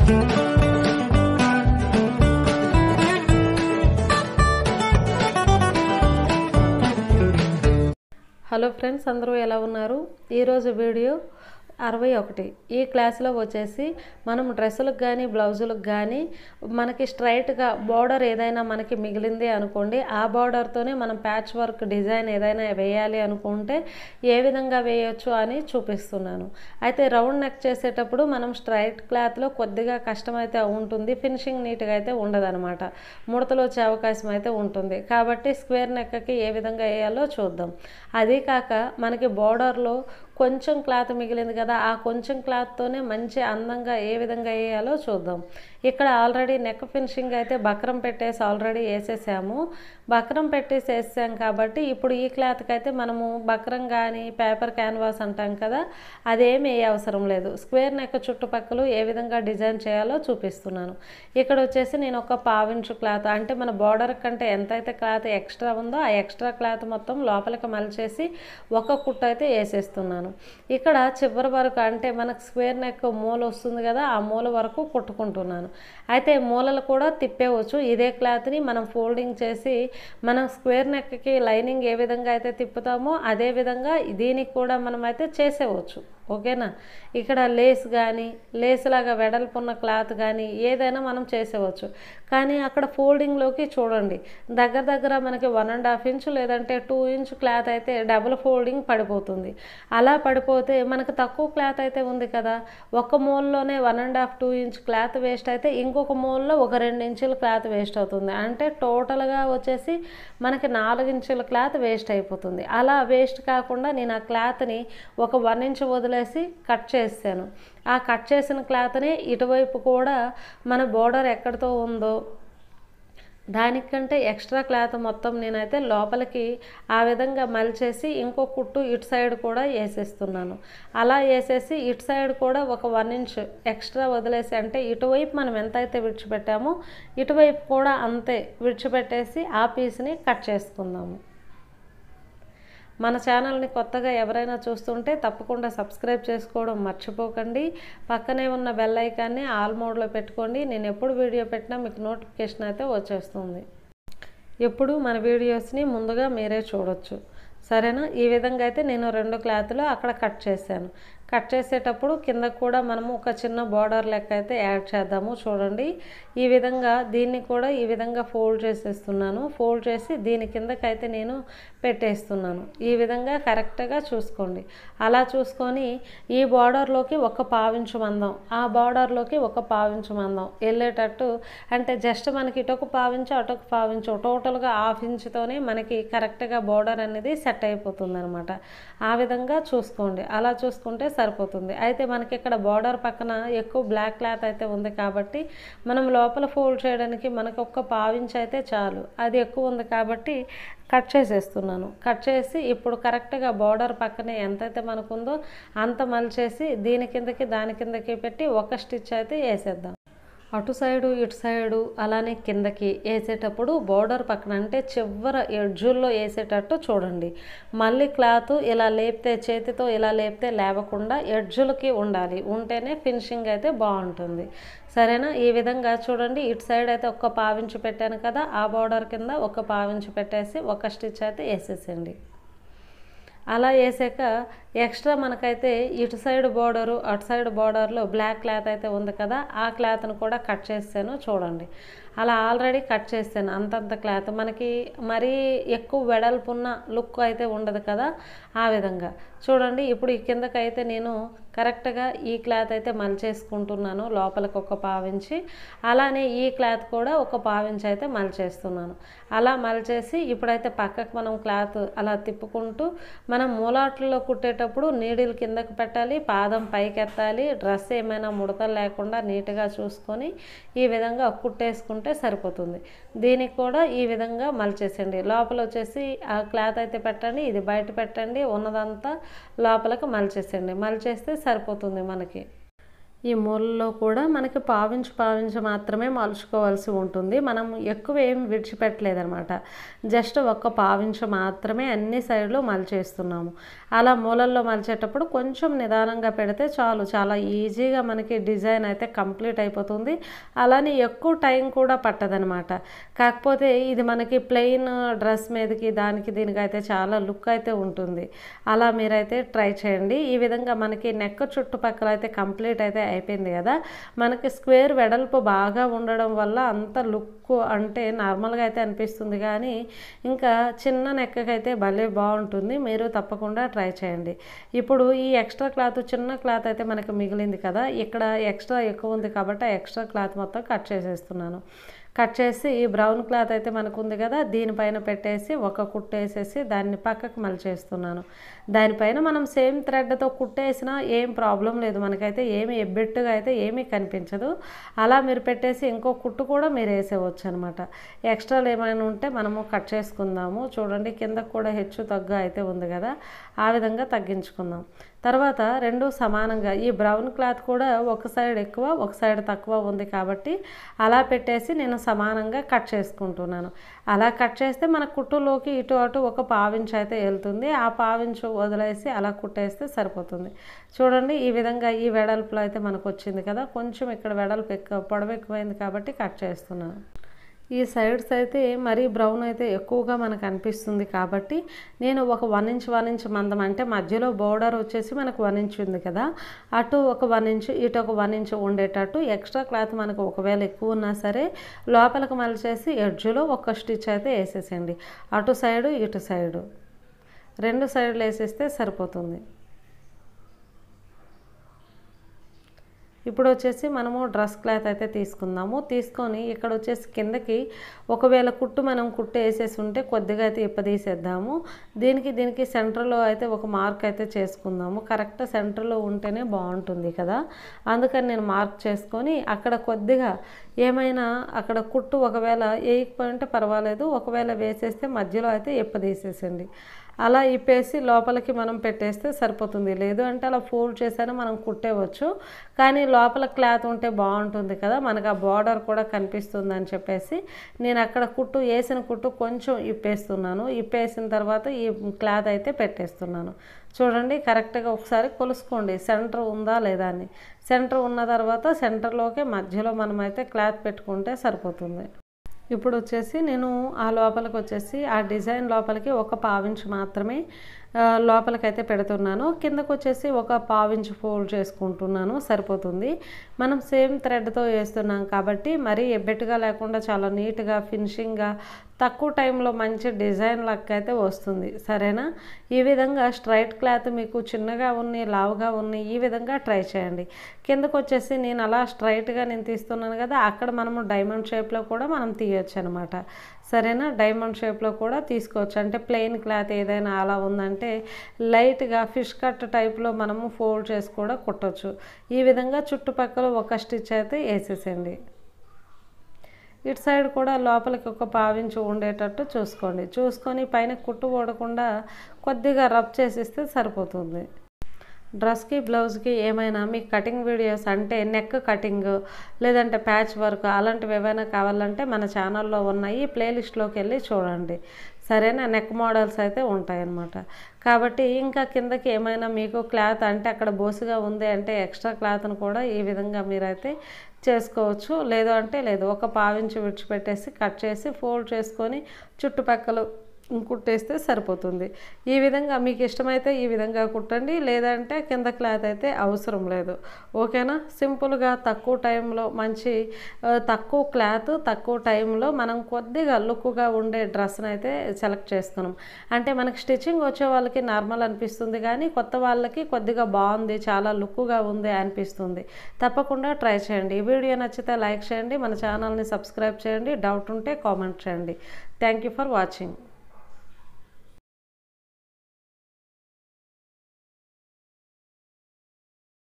Hello friends, అందరూ ఎలా ఉన్నారు? ఈరోజు వీడియో 61. ఈ క్లాస్లో వచ్చేసి మనం డ్రెస్సులకు కానీ బ్లౌజులకు కానీ మనకి స్ట్రైట్గా బార్డర్ ఏదైనా మనకి మిగిలింది అనుకోండి, ఆ బార్డర్తోనే మనం ప్యాచ్ వర్క్ డిజైన్ ఏదైనా వేయాలి అనుకుంటే ఏ విధంగా వేయొచ్చు అని చూపిస్తున్నాను. అయితే రౌండ్ నెక్ చేసేటప్పుడు మనం స్ట్రైట్ క్లాత్లో కొద్దిగా కష్టమైతే ఉంటుంది, ఫినిషింగ్ నీట్గా అయితే ఉండదన్నమాట, ముడతలు వచ్చే అవకాశం అయితే ఉంటుంది. కాబట్టి స్క్వేర్ నెక్కి ఏ విధంగా వేయాలో చూద్దాం. అదే కాక మనకి బార్డర్లో కొంచెం క్లాత్ మిగిలింది కదా, ఆ కొంచెం క్లాత్తోనే మంచి అందంగా ఏ విధంగా వేయాలో చూద్దాం. ఇక్కడ ఆల్రెడీ నెక్ ఫినిషింగ్ అయితే బక్రం పెట్టేసి ఆల్రెడీ వేసేసాము. బక్రం పెట్టేసి వేసాం కాబట్టి ఇప్పుడు ఈ క్లాత్కి అయితే మనము బక్రం కానీ పేపర్ క్యాన్వాస్ అంటాం కదా, అదేమి ఏ అవసరం లేదు. స్క్వేర్ నెక్ చుట్టుపక్కల ఏ విధంగా డిజైన్ చేయాలో చూపిస్తున్నాను. ఇక్కడ వచ్చేసి నేను ఒక పావించు క్లాత్, అంటే మన బార్డర్ కంటే ఎంతైతే క్లాత్ ఎక్స్ట్రా ఉందో ఆ ఎక్స్ట్రా క్లాత్ మొత్తం లోపలికి మలిచేసి ఒక కుట్టు అయితే వేసేస్తున్నాను. ఇక్కడ చివరి వరకు, అంటే మనకు స్క్వేర్ నెక్ మూల వస్తుంది కదా, ఆ మూల వరకు కుట్టుకుంటున్నాను. అయితే మూలలు కూడా తిప్పేవచ్చు. ఇదే క్లాత్ని మనం ఫోల్డింగ్ చేసి మనం స్క్వేర్ నెక్కి లైనింగ్ ఏ విధంగా అయితే తిప్పుతామో అదే విధంగా దీనికి కూడా మనం అయితే చేసేవచ్చు. ఓకేనా? ఇక్కడ లేస్ కానీ లేస్ లాగా వెడల్పున్న క్లాత్ కానీ ఏదైనా మనం చేసేవచ్చు. కానీ అక్కడ ఫోల్డింగ్లోకి చూడండి, దగ్గర మనకి 1.5 ఇంచు లేదంటే 2 ఇంచ్ క్లాత్ అయితే డబుల్ ఫోల్డింగ్ పడిపోతుంది. అలా పడిపోతే మనకు తక్కువ క్లాత్ అయితే ఉంది కదా, ఒక మూలలోనే 1.5-2 ఇంచ్ క్లాత్ వేస్ట్ అయితే ఇంకొక మూలలో ఒక 2 ఇంచుల క్లాత్ వేస్ట్ అవుతుంది. అంటే టోటల్గా వచ్చేసి మనకి 4 ఇంచుల క్లాత్ వేస్ట్ అయిపోతుంది. అలా వేస్ట్ కాకుండా నేను ఆ క్లాత్ని ఒక 1 ఇంచ్ వదిలేసి కట్ చేశాను. ఆ కట్ చేసిన క్లాత్ని ఇటువైపు కూడా మన బోర్డర్ ఎక్కడితో ఉందో దానికంటే ఎక్స్ట్రా క్లాత్ మొత్తం నేనైతే లోపలికి ఆ విధంగా మలిచేసి ఇంకో కుట్టు ఇటు సైడ్ కూడా వేసేస్తున్నాను. అలా వేసేసి ఇటు సైడ్ కూడా ఒక 1 ఇంచ్ ఎక్స్ట్రా వదిలేసి, అంటే ఇటువైపు మనం ఎంతైతే విడిచిపెట్టామో ఇటువైపు కూడా అంతే విడిచిపెట్టేసి ఆ పీస్ని కట్ చేసుకుందాము. మన ఛానల్ని కొత్తగా ఎవరైనా చూస్తుంటే తప్పకుండా సబ్స్క్రైబ్ చేసుకోవడం మర్చిపోకండి. పక్కనే ఉన్న బెల్ ఐకాన్ని ఆల్ మోడ్లో పెట్టుకోండి. నేను ఎప్పుడు వీడియో పెట్టినా మీకు నోటిఫికేషన్ అయితే వచ్చేస్తుంది. ఎప్పుడు మన వీడియోస్ని ముందుగా మీరే చూడొచ్చు. సరేనా? ఈ విధంగా అయితే నేను 2 క్లాత్లు అక్కడ కట్ చేశాను. కట్ చేసేటప్పుడు కింద కూడా మనము ఒక చిన్న బార్డర్ లెక్క అయితే యాడ్ చేద్దాము. చూడండి, ఈ విధంగా దీన్ని కూడా ఈ విధంగా ఫోల్డ్ చేసేస్తున్నాను. ఫోల్డ్ చేసి దీని కిందకైతే నేను పెట్టేస్తున్నాను. ఈ విధంగా కరెక్ట్గా చూసుకోండి. అలా చూసుకొని ఈ బార్డర్లోకి ఒక 1/4 ఇంచు మందం, ఆ బార్డర్లోకి ఒక 1/4 ఇంచు మందం వెళ్ళేటట్టు, అంటే జస్ట్ మనకి ఇటొక 1/4 ఇంచు అటొక 1/4 ఇంచు, టోటల్గా 1/2 ఇంచుతోనే మనకి కరెక్ట్గా బార్డర్ అనేది సెట్ అయిపోతుంది అనమాట. ఆ విధంగా చూసుకోండి. అలా చూసుకుంటే సరిపోతుంది. అయితే మనకి ఇక్కడ బార్డర్ పక్కన ఎక్కువ బ్లాక్ క్లాత్ అయితే ఉంది కాబట్టి మనం లోపల ఫోల్డ్ చేయడానికి మనకు ఒక 1/4 ఇంచ్ అయితే చాలు. అది ఎక్కువ ఉంది కాబట్టి కట్ చేసేస్తున్నాను. కట్ చేసి ఇప్పుడు కరెక్ట్గా బార్డర్ పక్కనే ఎంతైతే మనకుందో అంత మలిచేసి దీని కిందకి దాని కిందకి పెట్టి ఒక స్టిచ్ అయితే వేసేద్దాం. అటు సైడు ఇటు సైడు అలానే కిందకి వేసేటప్పుడు బార్డర్ పక్కన, అంటే చివర ఎడ్జుల్లో వేసేటట్టు చూడండి. మళ్ళీ క్లాత్ ఇలా లేపితే, చేతితో ఇలా లేపితే లేవకుండా ఎడ్జులకి ఉండాలి, ఉంటేనే ఫినిషింగ్ అయితే బాగుంటుంది. సరేనా? ఈ విధంగా చూడండి. ఇటు సైడ్ అయితే ఒక 1/4 ఇంచు పెట్టాను కదా, ఆ బార్డర్ కింద ఒక 1/4 ఇంచు పెట్టేసి ఒక స్టిచ్ అయితే వేసేసండి. అలా వేసాక ఎక్స్ట్రా మనకైతే ఇటు సైడ్ బార్డరు అటు సైడ్ బార్డర్లో బ్లాక్ క్లాత్ అయితే ఉంది కదా, ఆ క్లాత్ను కూడా కట్ చేసాను. చూడండి, అలా ఆల్రెడీ కట్ చేశాను. అంతంత క్లాత్ మనకి మరీ ఎక్కువ వెడల్పున్న లుక్ అయితే ఉండదు కదా, ఆ విధంగా చూడండి. ఇప్పుడు ఈ కిందకైతే నేను కరెక్ట్గా ఈ క్లాత్ అయితే మలిచేసుకుంటున్నాను, లోపలికి ఒక 1/4 ఇంచు, అలానే ఈ క్లాత్ కూడా ఒక 1/4 ఇంచు అయితే మలిచేస్తున్నాను. అలా మలిచేసి ఇప్పుడైతే పక్కకు మనం క్లాత్ అలా తిప్పుకుంటూ మనం మూలాట్లలో కుట్టేటప్పుడు నీడిల్ కిందకు పెట్టాలి, పాదం పైకి ఎత్తాలి, డ్రెస్ ఏమైనా ముడతలు లేకుండా నీట్గా చూసుకొని ఈ విధంగా కుట్టేసుకుంటే సరిపోతుంది. దీనికి కూడా ఈ విధంగా మలిచేసండి. లోపల వచ్చేసి ఆ క్లాత్ అయితే పెట్టండి, ఇది బయట పెట్టండి, ఉన్నదంతా లోపలికి మలిచేసండి. మలిచేస్తే సరిపోతుంది మనకి. ఈ మూలలో కూడా మనకి పావించి మాత్రమే మలుచుకోవాల్సి ఉంటుంది. మనం ఎక్కువ ఏం విడిచిపెట్టలేదనమాట. జస్ట్ ఒక్క పావించు మాత్రమే అన్ని సైడ్లు మలిచేస్తున్నాము. అలా మూలల్లో మలిచేటప్పుడు కొంచెం నిదానంగా పెడితే చాలు, చాలా ఈజీగా మనకి డిజైన్ అయితే కంప్లీట్ అయిపోతుంది. అలానే ఎక్కువ టైం కూడా పట్టదనమాట. కాకపోతే ఇది మనకి ప్లెయిన్ డ్రెస్ మీదకి దీనికి అయితే చాలా లుక్ అయితే ఉంటుంది. అలా మీరైతే ట్రై చేయండి. ఈ విధంగా మనకి నెక్ చుట్టుపక్కల అయితే కంప్లీట్ అయితే అయిపోయింది కదా. మనకి స్క్వేర్ వెడల్పు బాగా ఉండడం వల్ల అంత లుక్ అంటే నార్మల్గా అయితే అనిపిస్తుంది, కానీ ఇంకా చిన్న నెక్కకైతే భలే బాగుంటుంది. మీరు తప్పకుండా ట్రై చేయండి. ఇప్పుడు ఈ ఎక్స్ట్రా క్లాత్, చిన్న క్లాత్ అయితే మనకి మిగిలింది కదా, ఇక్కడ ఎక్స్ట్రా ఎక్కువ ఉంది కాబట్టి ఆ ఎక్స్ట్రా క్లాత్ మొత్తం కట్ చేసేస్తున్నాను. కట్ చేసి ఈ బ్రౌన్ క్లాత్ అయితే మనకు ఉంది కదా, దీనిపైన పెట్టేసి ఒక కుట్టు వేసేసి దాన్ని పక్కకు మలిచేస్తున్నాను. దానిపైన మనం సేమ్ థ్రెడ్తో కుట్టేసినా ఏం ప్రాబ్లం లేదు, మనకైతే ఏమి ఎబ్బెట్టుగా అయితే ఏమీ కనిపించదు. అలా మీరు పెట్టేసి ఇంకో కుట్టు కూడా మీరు వేసేవచ్చు అనమాట. ఎక్స్ట్రాలు ఏమైనా ఉంటే మనము కట్ చేసుకుందాము. చూడండి, కిందకు కూడా హెచ్చు తగ్గు అయితే ఉంది కదా, ఆ విధంగా తగ్గించుకుందాం. తర్వాత రెండు సమానంగా, ఈ బ్రౌన్ క్లాత్ కూడా ఒక సైడ్ ఎక్కువ ఒక సైడ్ తక్కువ ఉంది కాబట్టి అలా పెట్టేసి నేను సమానంగా కట్ చేసుకుంటున్నాను. అలా కట్ చేస్తే మన కుట్టులోకి ఇటు అటు ఒక పావించు అయితే వెళ్తుంది. ఆ పావించు వదిలేసి అలా కుట్టేస్తే సరిపోతుంది. చూడండి, ఈ విధంగా ఈ వెడల్పులో అయితే మనకు వచ్చింది కదా. కొంచెం ఇక్కడ వెడల్పు పొడవు ఎక్కువైంది కాబట్టి కట్ చేస్తున్నాను. ఈ సైడ్స్ అయితే మరీ బ్రౌన్ అయితే ఎక్కువగా మనకు అనిపిస్తుంది కాబట్టి నేను ఒక 1 ఇంచ్ మందం, అంటే మధ్యలో బోర్డర్ వచ్చేసి మనకు 1 ఇంచ్ ఉంది కదా, అటు ఒక 1 ఇంచ్ ఇటు ఒక 1 ఇంచ్ ఉండేటట్టు ఎక్స్ట్రా క్లాత్ మనకు ఒకవేళ ఎక్కువ ఉన్నా సరే లోపలికి మలిచేసి ఎడ్జ్లో ఒక స్టిచ్ అయితే వేసేసేయండి. అటు సైడు ఇటు సైడు 2 సైడ్లు వేసేస్తే సరిపోతుంది. ఇప్పుడు వచ్చేసి మనము డ్రెస్ క్లాత్ అయితే తీసుకుందాము. తీసుకొని ఇక్కడ వచ్చేసి కిందకి ఒకవేళ కుట్టు మనం కుట్టు వేసేసి ఉంటే కొద్దిగా అయితే ఇప్పదీసేద్దాము. దీనికి సెంటర్లో అయితే ఒక మార్క్ అయితే చేసుకుందాము. కరెక్ట్ సెంటర్లో ఉంటేనే బాగుంటుంది కదా, అందుకని నేను మార్క్ చేసుకొని అక్కడ కొద్దిగా ఏమైనా అక్కడ కుట్టు ఒకవేళ వేయకపోయింటే పర్వాలేదు, ఒకవేళ వేసేస్తే మధ్యలో అయితే ఇప్పదీసేసండి. అలా ఇప్పేసి లోపలికి మనం పెట్టేస్తే సరిపోతుంది. లేదు అంటే అలా ఫోల్డ్ చేసైనా మనం కుట్టేవచ్చు, కానీ లోపల క్లాత్ ఉంటే బాగుంటుంది కదా, మనకు ఆ బార్డర్ కూడా కనిపిస్తుంది అని చెప్పేసి నేను అక్కడ కుట్టు వేసిన కుట్టు కొంచెం ఇప్పేస్తున్నాను. ఇప్పేసిన తర్వాత ఈ క్లాత్ అయితే పెట్టేస్తున్నాను. చూడండి, కరెక్ట్గా ఒకసారి కొలుసుకోండి సెంటర్ ఉందా లేదా అని. సెంటర్ ఉన్న తర్వాత సెంటర్లోకి మధ్యలో మనమైతే క్లాత్ పెట్టుకుంటే సరిపోతుంది. ఇప్పుడు వచ్చేసి నేను ఆ లోపలికి వచ్చేసి ఆ డిజైన్ లోపలికి ఒక పావించు మాత్రమే లోపలికైతే పెడుతున్నాను. కిందకు వచ్చేసి ఒక పావించు ఫోల్డ్ చేసుకుంటున్నాను, సరిపోతుంది. మనం సేమ్ థ్రెడ్తో వేస్తున్నాం కాబట్టి మరీ ఎబ్బెట్టుగా లేకుండా చాలా నీట్గా ఫినిషింగ్గా తక్కువ టైంలో మంచి డిజైన్ లక్ అయితే వస్తుంది. సరేనా? ఈ విధంగా స్ట్రైట్ క్లాత్ మీకు చిన్నగా ఉన్నాయి లావుగా ఉన్నాయి, ఈ విధంగా ట్రై చేయండి. కిందకు వచ్చేసి నేను అలా స్ట్రైట్గా నేను తీస్తున్నాను కదా, అక్కడ మనము డైమండ్ షేప్లో కూడా మనం తీయొచ్చు అనమాట. సరేనా? డైమండ్ షేప్లో కూడా తీసుకోవచ్చు. అంటే ప్లెయిన్ క్లాత్ ఏదైనా అలా ఉందంటే లైట్గా ఫిష్ కట్ టైప్లో మనము ఫోల్డ్ చేసి కూడా కుట్టవచ్చు. ఈ విధంగా చుట్టుపక్కల ఒక స్టిచ్ అయితే వేసేసేయండి. ఇటు సైడ్ కూడా లోపలికి ఒక పావించు ఉండేటట్టు చూసుకోండి. చూసుకొని పైన కుట్టు ఓడకుండా కొద్దిగా రబ్ చేసిస్తే సరిపోతుంది. డ్రెస్కి బ్లౌజ్కి ఏమైనా మీకు కటింగ్ వీడియోస్ అంటే నెక్ కటింగ్ లేదంటే ప్యాచ్ వర్క్ అలాంటివి ఏమైనా కావాలంటే మన ఛానల్లో ఉన్నాయి, ప్లేలిస్ట్లోకి వెళ్ళి చూడండి. సరేనా? నెక్ మోడల్స్ అయితే ఉంటాయన్నమాట. కాబట్టి ఇంకా కిందకి ఏమైనా మీకు క్లాత్ అంటే అక్కడ బోసుగా ఉంది అంటే ఎక్స్ట్రా క్లాత్ను కూడా ఈ విధంగా మీరైతే చేసుకోవచ్చు. లేదు అంటే లేదు, ఒక పావించి విడిచిపెట్టేసి కట్ చేసి ఫోల్డ్ చేసుకొని చుట్టుపక్కల కుట్టేస్తే సరిపోతుంది. ఈ విధంగా మీకు ఇష్టమైతే ఈ విధంగా కుట్టండి, లేదంటే కింద క్లాత్ అయితే అవసరం లేదు. ఓకేనా? సింపుల్గా తక్కువ టైంలో మంచి తక్కువ క్లాత్ తక్కువ టైంలో మనం కొద్దిగా లుక్గా ఉండే డ్రెస్ని అయితే సెలెక్ట్ చేసుకున్నాం. అంటే మనకి స్టిచ్చింగ్ వచ్చే వాళ్ళకి నార్మల్ అనిపిస్తుంది, కానీ కొత్త వాళ్ళకి కొద్దిగా బాగుంది చాలా లుక్గా ఉంది అనిపిస్తుంది. తప్పకుండా ట్రై చేయండి. ఈ వీడియో నచ్చితే లైక్ చేయండి, మన ఛానల్ని సబ్స్క్రైబ్ చేయండి, డౌట్ ఉంటే కామెంట్ చేయండి. Thank you for watching.